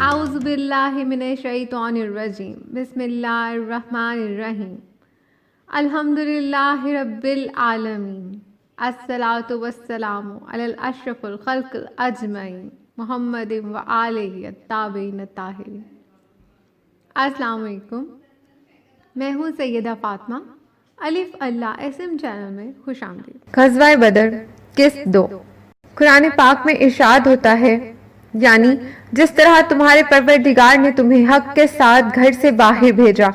اعوذ باللہ من الشیطان الرجیم بسم اللہ الرحمن الرحیم الحمد للہ رب العالمین الصلاۃ والسلام علی اشرف الخلق اجمعین محمد و آلہ الطاہرین الطاہرین۔ السلام علیکم، میں ہوں سیدہ فاطمہ۔ الف اللہ اسم چینل میں خوش آمدید۔ غزوہ بدر قسط 2۔ قرآن پاک میں ارشاد ہوتا ہے، یعنی جس طرح تمہارے پروردگار نے تمہیں حق کے ساتھ گھر سے باہر بھیجا،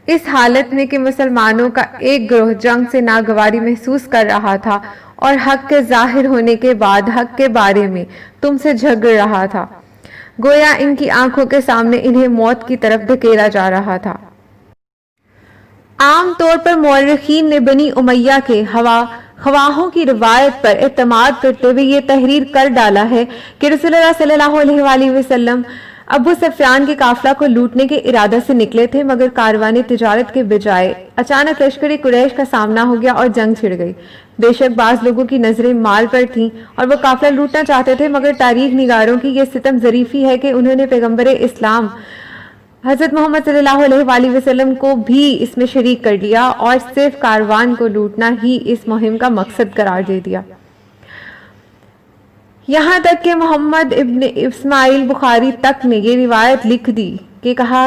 اس حالت میں کہ مسلمانوں کا ایک گروہ جنگ سے ناگواری محسوس کر رہا تھا اور حق کے ظاہر ہونے کے بعد حق کے بارے میں تم سے جھگڑ رہا تھا، گویا ان کی آنکھوں کے سامنے انہیں موت کی طرف دھکیلا جا رہا تھا۔ عام طور پر مورخین نے بنی امیہ کے خواہوں کی روایت پر اعتماد کرتے ہوئے یہ تحریر کر ڈالا ہے کہ رسول اللہ صلی اللہ علیہ وآلہ وسلم ابو سفیان کے قافلہ کو لوٹنے کے ارادہ سے نکلے تھے، مگر کاروان تجارت کے بجائے اچانک لشکر قریش کا سامنا ہو گیا اور جنگ چھڑ گئی۔ بے شک بعض لوگوں کی نظریں مال پر تھیں اور وہ قافلہ لوٹنا چاہتے تھے، مگر تاریخ نگاروں کی یہ ستم ظریفی ہے کہ انہوں نے پیغمبر اسلام حضرت محمد صلی اللہ علیہ وآلہ وسلم کو بھی اس میں شریک کر دیا اور صرف کاروان کو لوٹنا ہی اس مہم کا مقصد قرار دے دیا۔ یہاں تک کہ محمد ابن اسماعیل بخاری تک نے یہ روایت لکھ دی کہ کہا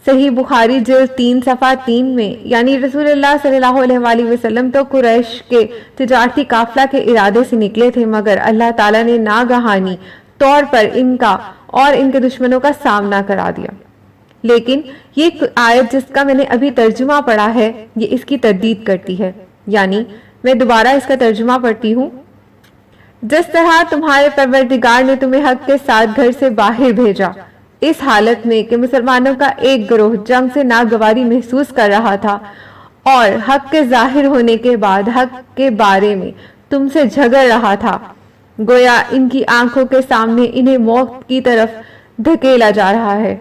صحیح بخاری جلد 3 صفحہ 3 میں، یعنی رسول اللہ صلی اللہ علیہ وآلہ وسلم تو قریش کے تجارتی قافلہ کے ارادے سے نکلے تھے، مگر اللہ تعالیٰ نے ناگہانی طور پر ان کا اور ان کے دشمنوں کا سامنا کرا دیا۔ لیکن یہ آیت جس کا میں نے ابھی ترجمہ پڑھا ہے، یہ اس کی تردید کرتی ہے، یعنی میں دوبارہ اس کا ترجمہ پڑھتی ہوں۔ جس طرح تمہارے پروردگار نے تمہیں حق کے ساتھ گھر سے باہر بھیجا، اس حالت میں کہ مسلمانوں کا ایک گروہ جنگ سے ناگواری محسوس کر رہا تھا اور حق کے ظاہر ہونے کے بعد حق کے بارے میں تم سے جھگڑ رہا تھا، گویا ان کی آنکھوں کے سامنے انہیں موت کی طرف دھکیلا جا رہا ہے۔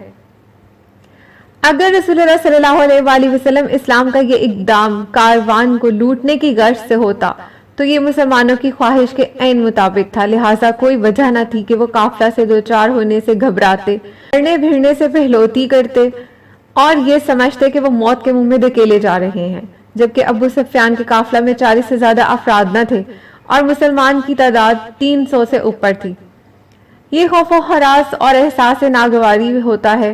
اگر رسول اللہ صلی اللہ علیہ وآلہ وسلم اسلام کا یہ اقدام کاروان کو لوٹنے کی غرض سے ہوتا تو یہ مسلمانوں کی خواہش کے عین مطابق تھا، لہٰذا کوئی وجہ نہ تھی کہ وہ قافلہ سے دوچار ہونے سے گھبراتے، لڑنے بھیڑنے سے پہلوتی کرتے اور یہ سمجھتے کہ وہ موت کے منہ میں دھکیلے جا رہے ہیں، جبکہ ابو سفیان کے قافلہ میں 40 سے زیادہ افراد نہ تھے اور مسلمان کی تعداد 300 سے اوپر تھی۔ یہ خوف و ہراس اور احساس ناگواری ہوتا ہے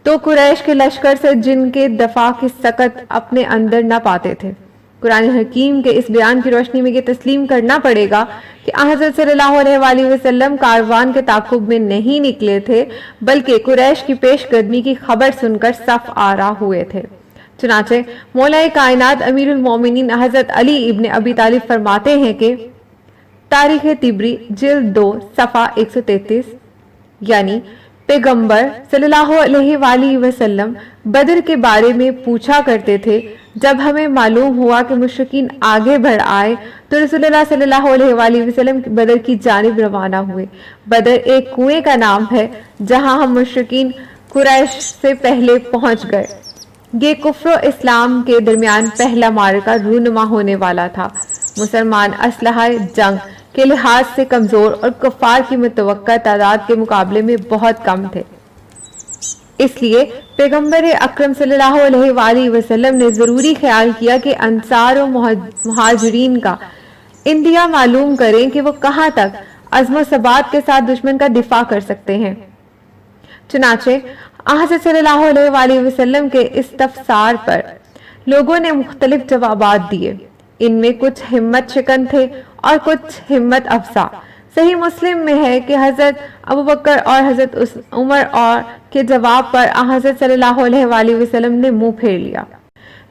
تو قریش کے لشکر سے جن کے دفاع کی سکت اپنے اندر نہ پاتے تھے۔ قرآن حکیم کے اس بیان کی روشنی میں یہ تسلیم کرنا پڑے گا کہ حضرت صلی اللہ علیہ وآلہ وسلم کاروان کے تعاقب میں نہیں نکلے تھے، بلکہ قریش کی پیش قدمی کی خبر سن کر صف آرا ہوئے تھے۔ چنانچہ مولا کائنات امیر المومنین حضرت علی ابن ابی طالب فرماتے ہیں کہ تاریخ طبری جلد 2 صفحہ 133، یعنی پیغمبر صلی اللہ علیہ وآلہ وسلم بدر کے بارے میں پوچھا کرتے تھے۔ جب ہمیں معلوم ہوا کہ مشرکین آگے بڑھ آئے تو رسول اللہ صلی اللہ علیہ وآلہ وسلم بدر کی جانب روانہ ہوئے۔ بدر ایک کنویں کا نام ہے جہاں ہم مشرکین قریش سے پہلے پہنچ گئے۔ یہ کفر و اسلام کے درمیان پہلا معرکہ رونما ہونے والا تھا۔ مسلمان اسلحہ جنگ کے لحاظ سے کمزور اور کفار کی متوقع تعداد کے مقابلے میں بہت کم تھے، اس لیے پیغمبر اکرم صلی اللہ علیہ وآلہ وسلم نے ضروری خیال کیا کہ انصار و مہاجرین کا اندیہ معلوم کریں کہ وہ کہاں تک عزم و ثبات کے ساتھ دشمن کا دفاع کر سکتے ہیں۔ چنانچہ حضرت صلی اللہ علیہ وآلہ وسلم کے استفسار پر لوگوں نے مختلف جوابات دیے، ان میں کچھ ہمت شکن تھے اور کچھ ہمت افزا۔ صحیح مسلم میں ہے کہ حضرت ابوبکر اور حضرت عمر اور کے جواب پر حضرت صلی اللہ علیہ وآلہ وسلم نے منہ پھیر لیا۔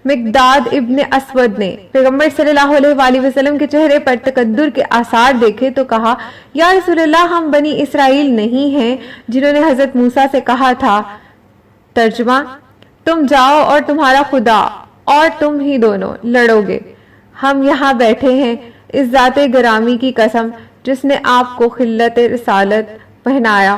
مقداد ابن اسود نے پیغمبر صلی اللہ علیہ وآلہ وسلم کے چہرے پر تقدر کے آثار دیکھے تو کہا، یا رسول اللہ، ہم بنی اسرائیل نہیں ہیں جنہوں نے حضرت موسیٰ سے کہا تھا، ترجمہ، تم جاؤ اور تمہارا خدا اور تم ہی دونوں لڑو گے، ہم یہاں بیٹھے ہیں اس ذات گرامی کی قسم جس نے آپ کو خلت رسالت پہنایا،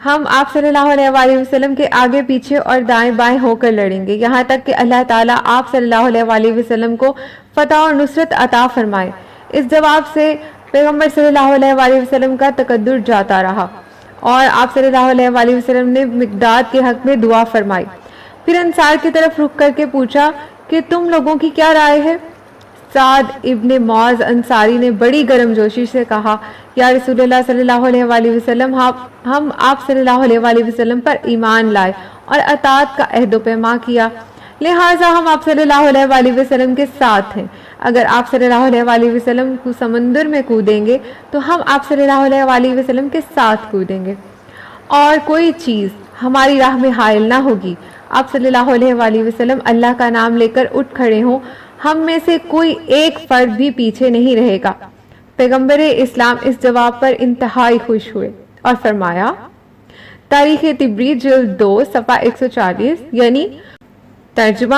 ہم آپ صلی اللہ علیہ وآلہ وسلم کے آگے پیچھے اور دائیں بائیں ہو کر لڑیں گے یہاں تک کہ اللہ تعالیٰ آپ صلی اللہ علیہ وآلہ وسلم کو فتح اور نصرت عطا فرمائے۔ اس جواب سے پیغمبر صلی اللہ علیہ وآلہ وسلم کا تقدر جاتا رہا اور آپ صلی اللہ علیہ وآلہ وسلم نے مقداد کے حق میں دعا فرمائی۔ پھر انصار کی طرف رخ کر کے پوچھا کہ تم لوگوں کی کیا رائے ہے؟ سعد ابن معاذ انصاری نے بڑی گرم جوشی سے کہا، یا رسول اللہ صلی اللہ علیہ وآلہ وسلم، ہم آپ صلی اللہ علیہ وآلہ وسلم پر ایمان لائے اور اطاعت کا عہد و پیما کیا، لہٰذا ہم آپ صلی اللہ علیہ وآلہ وسلم کے ساتھ ہیں۔ اگر آپ صلی اللہ علیہ وآلہ وسلم کو سمندر میں کودیں گے تو ہم آپ صلی اللہ علیہ وآلہ وسلم کے ساتھ کودیں گے، اور کوئی چیز ہماری راہ میں حائل نہ ہوگی۔ آپ صلی اللہ علیہ وآلہ وسلم اللہ کا نام لے کر اٹھ کھڑے ہوں، ہم میں سے کوئی ایک فرد بھی پیچھے نہیں رہے گا۔ پیغمبر اسلام اس جواب پر انتہائی خوش ہوئے اور فرمایا، تاریخ طبری جلد 2 صفحہ 140، یعنی ترجمہ،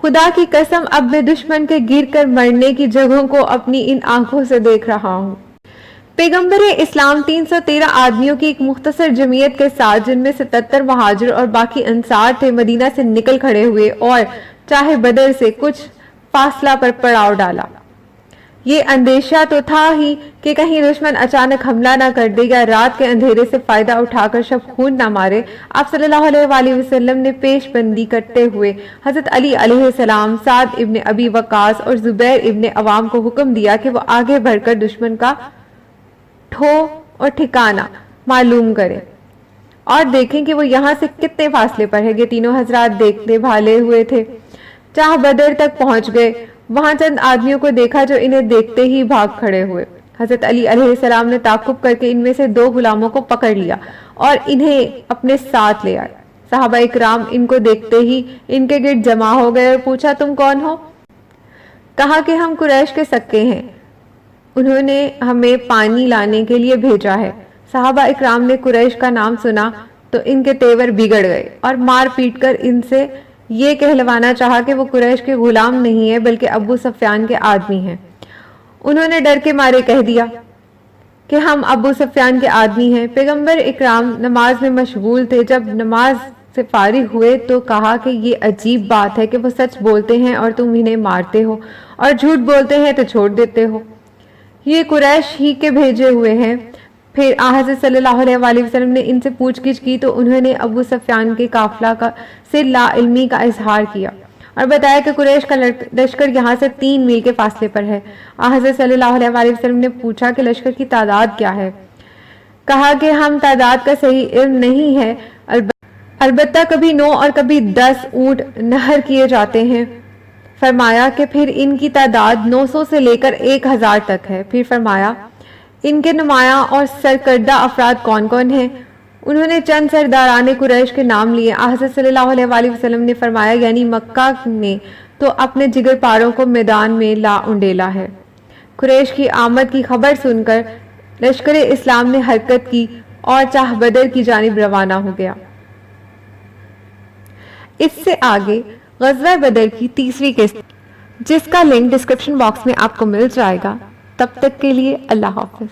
خدا کی قسم اب میں دشمن کے گر کر مرنے کی جگہوں کو اپنی ان آنکھوں سے دیکھ رہا ہوں۔ پیغمبر اسلام 313 آدمیوں کی ایک مختصر جمعیت کے ساتھ، جن میں 77 مہاجر اور باقی انصار تھے، مدینہ سے نکل کھڑے ہوئے اور چاہے بدر سے کچھ فاصلہ پر پڑاؤ ڈالا۔ یہ اندیشہ تو تھا ہی کہ کہیں دشمن اچانک حملہ نہ کر دے یا رات کے اندھیرے سے فائدہ اٹھا کر شب خون نہ مارے۔ آپ صلی اللہ علیہ وآلہ وسلم نے پیش بندی کرتے ہوئے حضرت علی علیہ السلام، سعد ابن ابی وقاص اور زبیر ابن عوام کو حکم دیا کہ وہ آگے بڑھ کر دشمن کا ٹھو اور ٹھکانہ معلوم کریں اور دیکھیں کہ وہ یہاں سے کتنے فاصلے پر ہے۔ یہ تینوں حضرات دیکھنے بھالے ہوئے تھے، چاہ بدر تک پہنچ گئے۔ وہاں چند آدمیوں کو دیکھا جو انہیں دیکھتے ہی بھاگ کھڑے ہوئے۔ حضرت علی علیہ السلام نے تعاقب کر کے ان میں سے 2 غلاموں کو پکڑ لیا اور انہیں اپنے ساتھ لے آئے۔ صحابہ اکرام ان کو دیکھتے ہی ان کے گرد جمع ہو گئے اور پوچھا، تم کون ہو؟ کہا کہ ہم قریش کے سکے ہیں، انہوں نے ہمیں پانی لانے کے لیے بھیجا ہے۔ صحابہ اکرام نے قریش کا نام سنا تو ان کے تیور بگڑ گئے اور مار پیٹ کر ان سے یہ کہلوانا چاہا کہ وہ قریش کے غلام نہیں ہیں بلکہ ابو سفیان کے آدمی ہیں۔ انہوں نے ڈر کے مارے کہہ دیا کہ ہم ابو سفیان کے آدمی ہیں۔ پیغمبر اکرام نماز میں مشغول تھے، جب نماز سے فارغ ہوئے تو کہا کہ یہ عجیب بات ہے کہ وہ سچ بولتے ہیں اور تم انہیں مارتے ہو، اور جھوٹ بولتے ہیں تو چھوڑ دیتے ہو، یہ قریش ہی کے بھیجے ہوئے ہیں۔ پھر حضرت صلی اللہ علیہ وآلہ وسلم نے ان سے پوچھ گچھ کی تو انہوں نے ابو سفیان کے قافلہ سے لا علمی کا اظہار کیا اور بتایا کہ قریش کا لشکر یہاں سے 3 میل کے فاصلے پر ہے۔ حضرت صلی اللہ علیہ وآلہ وسلم نے پوچھا کہ لشکر کی تعداد کیا ہے؟ کہا کہ ہم تعداد کا صحیح علم نہیں ہے، البتہ کبھی 9 اور کبھی 10 اونٹ نہر کیے جاتے ہیں۔ فرمایا کہ پھر ان کی تعداد 900 سے لے کر 1000 تک ہے۔ پھر فرمایا، ان کے نمایاں اور سرکردہ افراد کون کون ہیں؟ انہوں نے چند سرداران قریش کے نام لیے۔ حضرت صلی اللہ علیہ وآلہ وسلم نے فرمایا، یعنی مکہ نے تو اپنے جگر پاروں کو میدان میں لا انڈیلا ہے۔ قریش کی آمد کی خبر سن کر لشکر اسلام نے حرکت کی اور چاہ بدر کی جانب روانہ ہو گیا۔ اس سے آگے غزوہ بدر کی 3ویں قسط، جس کا لنک ڈسکرپشن باکس میں آپ کو مل جائے گا۔ تب تک کے لیے اللہ حافظ۔